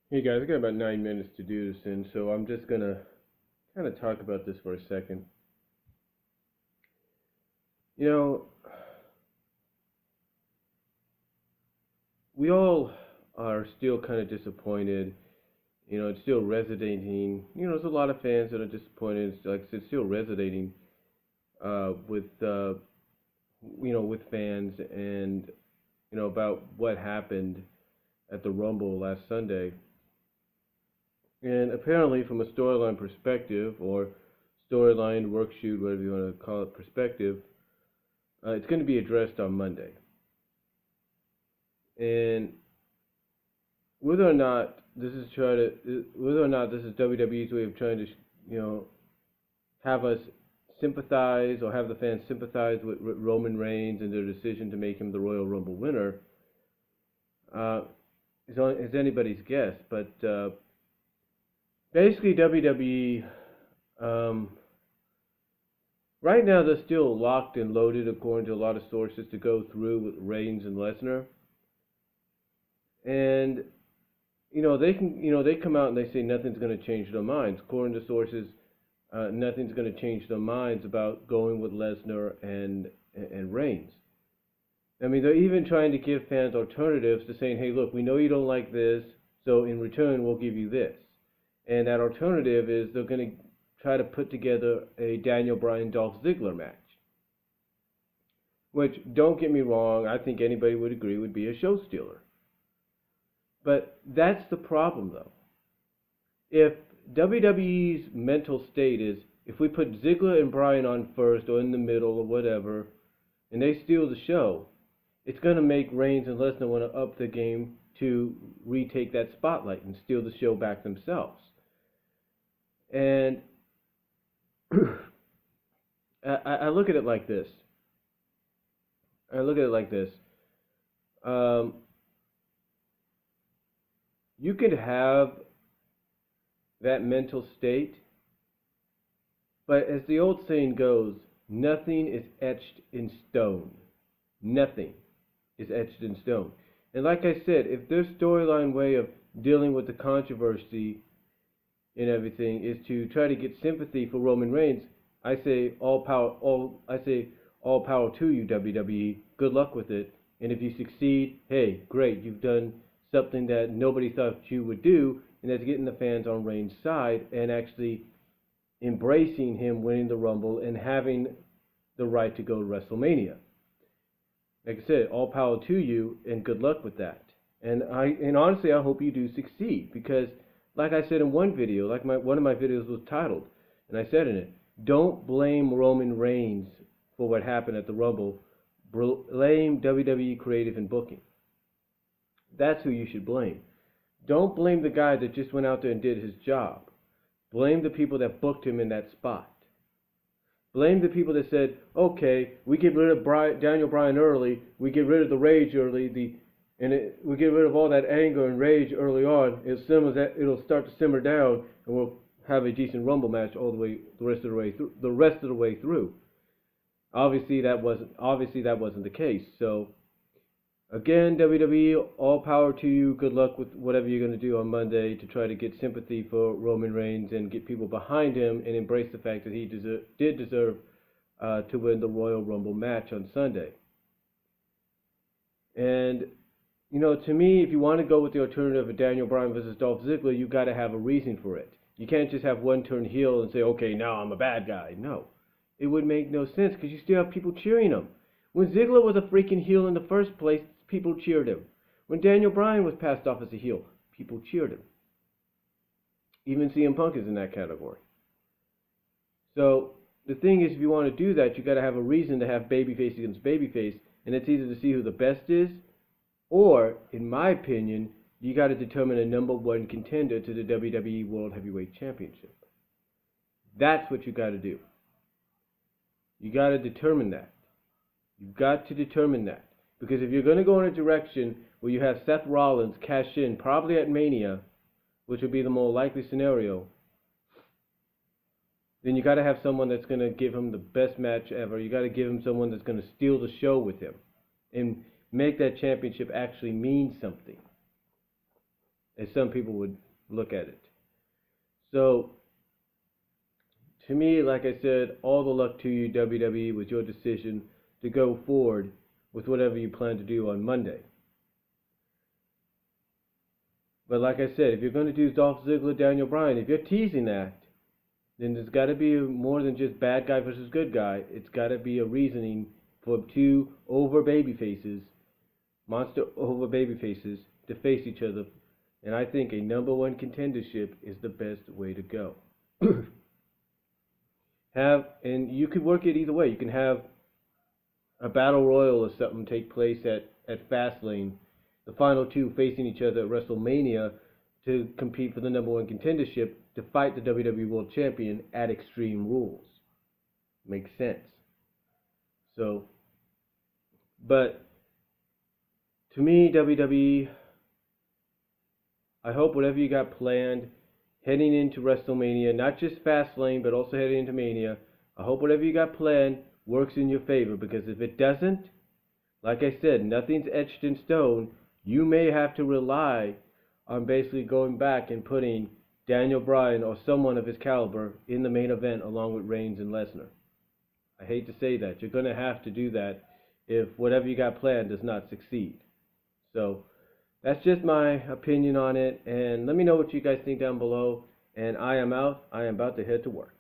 Hey guys, I got about 9 minutes to do this in, so I'm just gonna kind of talk about this for a second. You know, we all are still kind of disappointed. It's still resonating. There's a lot of fans that are disappointed. It's still resonating with fans and about what happened at the Rumble last Sunday. And apparently, from a storyline perspective or storyline workshoot, whatever you want to call it, perspective, it's going to be addressed on Monday. And whether or not this is WWE's way of trying to, have us sympathize or have the fans sympathize with Roman Reigns and their decision to make him the Royal Rumble winner, uh, is anybody's guess. But basically, WWE, um, right now, they're still locked and loaded, according to a lot of sources, to go through with Reigns and Lesnar. And they come out and they say nothing's going to change their minds. According to sources, nothing's going to change their minds about going with Lesnar and Reigns. I mean, they're even trying to give fans alternatives to saying, hey, look, we know you don't like this, so in return, we'll give you this. And that alternative is they're going to try to put together a Daniel Bryan Dolph Ziggler match. Which, don't get me wrong, I think anybody would agree would be a show stealer. But that's the problem, though. If WWE's mental state is, if we put Ziggler and Bryan on first or in the middle or whatever, and they steal the show, it's going to make Reigns and Lesnar want to up the game to retake that spotlight and steal the show back themselves. And I look at it like this. You could have that mental state, but as the old saying goes, nothing is etched in stone. Nothing is etched in stone. And like I said, if their storyline way of dealing with the controversy and everything is to try to get sympathy for Roman Reigns, I say all power to you, WWE. Good luck with it. And if you succeed, hey, great, you've done something that nobody thought you would do, and that's getting the fans on Reigns' side and actually embracing him winning the Rumble and having the right to go to WrestleMania. Like I said, all power to you, and good luck with that. And honestly, I hope you do succeed, because, like I said in one video, one of my videos was titled, and I said in it, don't blame Roman Reigns for what happened at the Rumble. Blame WWE creative and booking. That's who you should blame. Don't blame the guy that just went out there and did his job. Blame the people that booked him in that spot. Blame the people that said, okay, we get rid of Daniel Bryan early, we get rid of the rage early, we get rid of all that anger and rage early on. It'll start to simmer down, and we'll have a decent Rumble match the rest of the way through. Obviously, that wasn't the case. So, again, WWE, all power to you. Good luck with whatever you're going to do on Monday to try to get sympathy for Roman Reigns and get people behind him and embrace the fact that he did deserve to win the Royal Rumble match on Sunday. And, to me, if you want to go with the alternative of Daniel Bryan versus Dolph Ziggler, you've got to have a reason for it. You can't just have one turn heel and say, okay, now I'm a bad guy. No. It would make no sense because you still have people cheering him. When Ziggler was a freaking heel in the first place, people cheered him. When Daniel Bryan was passed off as a heel, people cheered him. Even CM Punk is in that category. So the thing is, if you want to do that, you got to have a reason to have babyface against babyface, and it's either to see who the best is, or, in my opinion, you got to determine a number one contender to the WWE World Heavyweight Championship. That's what you got to do. You got to determine that. You've got to determine that. Because if you're going to go in a direction where you have Seth Rollins cash in, probably at Mania, which would be the more likely scenario, then you got to have someone that's going to give him the best match ever. You got to give him someone that's going to steal the show with him and make that championship actually mean something. as some people would look at it. So, to me, like I said, all the luck to you, WWE, with your decision to go forward with whatever you plan to do on Monday. But like I said, if you're going to do Dolph Ziggler, Daniel Bryan, if you're teasing that, then there's got to be more than just bad guy versus good guy. It's got to be a reasoning for two over baby faces, monster over baby faces, to face each other. And I think a number one contendership is the best way to go. And you could work it either way. You can have a battle royal or something take place at Fastlane, the final two facing each other at WrestleMania to compete for the number one contendership to fight the WWE World Champion at Extreme Rules. Makes sense. So, but to me, WWE, I hope whatever you got planned heading into WrestleMania, not just Fastlane, but also heading into Mania, I hope whatever you got planned works in your favor, because if it doesn't, like I said, nothing's etched in stone. You may have to rely on basically going back and putting Daniel Bryan or someone of his caliber in the main event along with Reigns and Lesnar. I hate to say that. You're going to have to do that if whatever you got planned does not succeed. So that's just my opinion on it. And let me know what you guys think down below. And I am out. I am about to head to work.